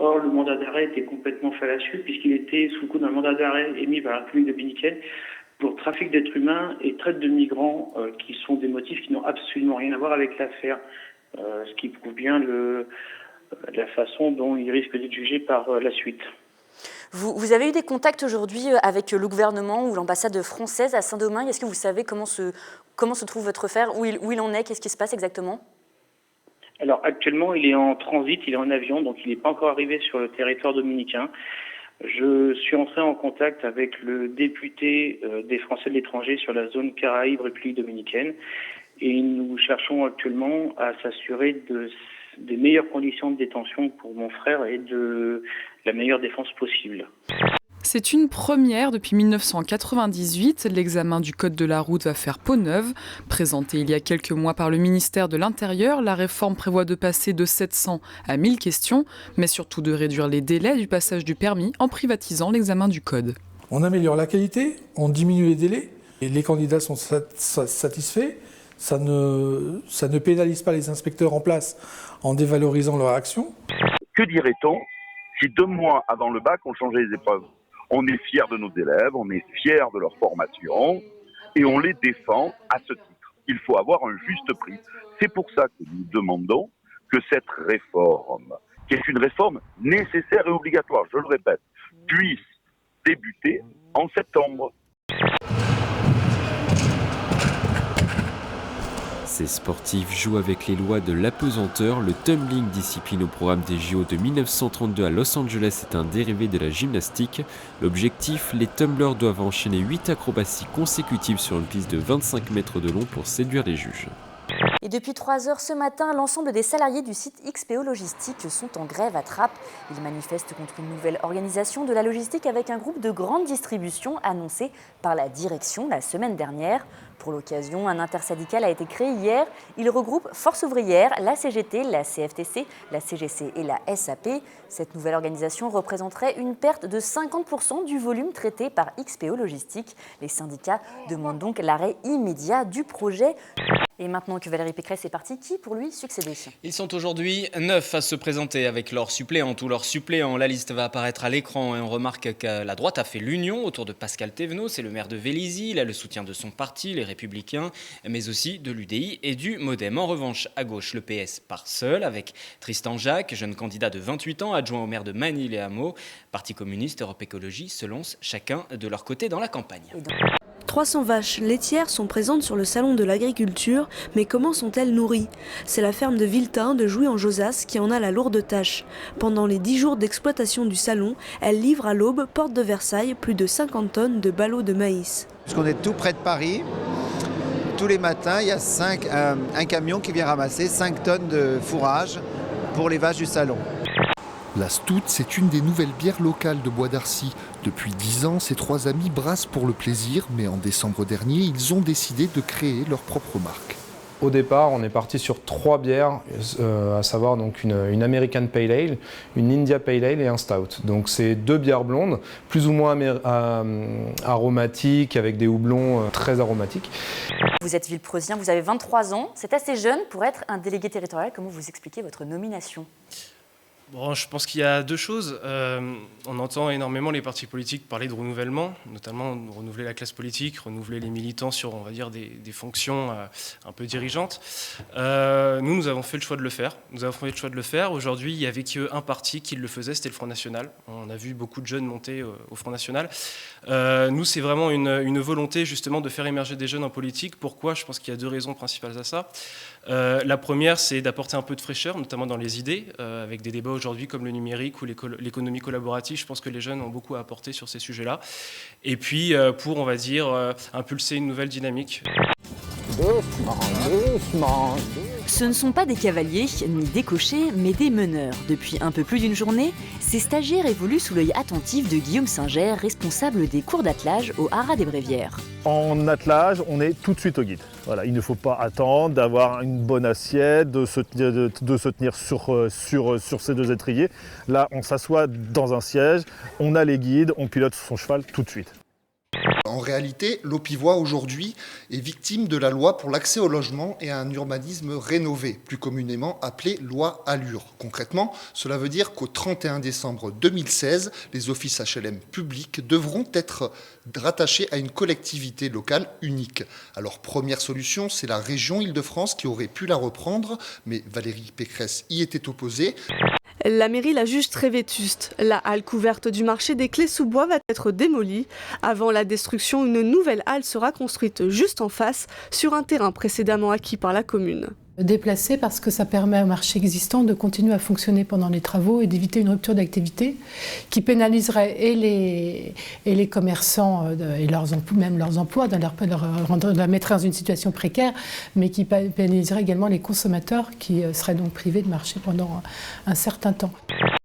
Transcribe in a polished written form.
Or, le mandat d'arrêt était complètement fallacieux puisqu'il était sous le coup d'un mandat d'arrêt émis par la République dominicaine pour trafic d'êtres humains et traite de migrants, qui sont des motifs qui n'ont absolument rien à voir avec l'affaire, ce qui prouve bien la façon dont il risque d'être jugé par la suite. Vous avez eu des contacts aujourd'hui avec le gouvernement ou l'ambassade française à Saint-Domingue. Est-ce que vous savez comment se trouve votre frère, où il en est, qu'est-ce qui se passe exactement ? Alors actuellement, il est en transit, il est en avion, donc il n'est pas encore arrivé sur le territoire dominicain. Je suis entré en contact avec le député des Français de l'étranger sur la zone Caraïbes, République dominicaine, et nous cherchons actuellement à s'assurer des meilleures conditions de détention pour mon frère et de la meilleure défense possible. C'est une première depuis 1998. L'examen du Code de la route va faire peau neuve. Présenté il y a quelques mois par le ministère de l'Intérieur, la réforme prévoit de passer de 700 à 1000 questions, mais surtout de réduire les délais du passage du permis en privatisant l'examen du Code. On améliore la qualité, on diminue les délais, et les candidats sont satisfaits. Ça ne pénalise pas les inspecteurs en place en dévalorisant leur action. Que dirait-on si 2 mois avant le bac, on changeait les épreuves ? On est fiers de nos élèves, on est fiers de leur formation et on les défend à ce titre. Il faut avoir un juste prix. C'est pour ça que nous demandons que cette réforme, qui est une réforme nécessaire et obligatoire, je le répète, puisse débuter en septembre. Ces sportifs jouent avec les lois de l'apesanteur. Le tumbling, discipline au programme des JO de 1932 à Los Angeles, est un dérivé de la gymnastique. L'objectif, les tumblers doivent enchaîner 8 acrobaties consécutives sur une piste de 25 mètres de long pour séduire les juges. Et depuis 3 heures ce matin, l'ensemble des salariés du site XPO Logistique sont en grève à Trappes. Ils manifestent contre une nouvelle organisation de la logistique avec un groupe de grande distribution annoncé par la direction la semaine dernière. Pour l'occasion, un intersyndical a été créé hier. Il regroupe Force ouvrière, la CGT, la CFTC, la CGC et la SAP. Cette nouvelle organisation représenterait une perte de 50% du volume traité par XPO Logistique. Les syndicats demandent donc l'arrêt immédiat du projet. Et maintenant que Valérie Pécresse est partie, qui pour lui succéder ? Ils sont aujourd'hui 9 à se présenter avec leurs suppléants. Tous leurs suppléants, la liste va apparaître à l'écran et on remarque que la droite a fait l'union autour de Pascal Thévenot, c'est le maire de Vélizy. Il a le soutien de son parti, les Républicains, mais aussi de l'UDI et du Modem. En revanche, à gauche, le PS part seul avec Tristan Jacques, jeune candidat de 28 ans, adjoint au maire de Manille-les-Hameaux. Parti communiste, Europe Écologie se lancent chacun de leur côté dans la campagne. 300 vaches laitières sont présentes sur le salon de l'agriculture, mais comment sont-elles nourries ? C'est la ferme de Viltin de Jouy-en-Josas qui en a la lourde tâche. Pendant les 10 jours d'exploitation du salon, elle livre à l'Aube, porte de Versailles, plus de 50 tonnes de ballots de maïs. Puisqu'on est tout près de Paris, tous les matins, il y a un camion qui vient ramasser 5 tonnes de fourrage pour les vaches du salon. La Stout, c'est une des nouvelles bières locales de Bois d'Arcy. Depuis 10 ans, ces 3 amis brassent pour le plaisir, mais en décembre dernier, ils ont décidé de créer leur propre marque. Au départ, on est parti sur 3 bières, à savoir donc une American Pale Ale, une India Pale Ale et un Stout. Donc c'est 2 bières blondes, plus ou moins aromatiques, avec des houblons très aromatiques. Vous êtes Villepreusien, vous avez 23 ans, c'est assez jeune pour être un délégué territorial. Comment vous expliquez votre nomination ? Bon, je pense qu'il y a 2 choses. On entend énormément les partis politiques parler de renouvellement, notamment de renouveler la classe politique, renouveler les militants sur, on va dire, des fonctions un peu dirigeantes. Nous avons fait le choix de le faire. Aujourd'hui, il n'y avait qu'un parti qui le faisait, c'était le Front National. On a vu beaucoup de jeunes monter au Front National. Nous, c'est vraiment une volonté justement de faire émerger des jeunes en politique. Pourquoi ? Je pense qu'il y a 2 raisons principales à ça. La première, c'est d'apporter un peu de fraîcheur, notamment dans les idées, avec des débats aujourd'hui comme le numérique ou l'économie collaborative. Je pense que les jeunes ont beaucoup à apporter sur ces sujets-là. Et puis, pour, on va dire, impulser une nouvelle dynamique. Ce ne sont pas des cavaliers ni des cochers, mais des meneurs. Depuis un peu plus d'une journée, ces stagiaires évoluent sous l'œil attentif de Guillaume Singer, responsable des cours d'attelage au Haras des Brévières. En attelage, on est tout de suite au guide. Voilà, il ne faut pas attendre d'avoir une bonne assiette, de se tenir sur ces 2 étriers. Là, on s'assoit dans un siège, on a les guides, on pilote son cheval tout de suite. En réalité, l'Aupivois aujourd'hui est victime de la loi pour l'accès au logement et à un urbanisme rénové, plus communément appelée loi Allure. Concrètement, cela veut dire qu'au 31 décembre 2016, les offices HLM publics devront être rattachés à une collectivité locale unique. Alors première solution, c'est la région Île-de-France qui aurait pu la reprendre, mais Valérie Pécresse y était opposée. La mairie la juge très vétuste. La halle couverte du marché des Clés-sous-Bois va être démolie. Avant la destruction, une nouvelle halle sera construite juste en face, sur un terrain précédemment acquis par la commune. Déplacer parce que ça permet au marché existant de continuer à fonctionner pendant les travaux et d'éviter une rupture d'activité qui pénaliserait et les commerçants et même leurs emplois, la mettrait dans une situation précaire, mais qui pénaliserait également les consommateurs qui seraient donc privés de marché pendant un certain temps.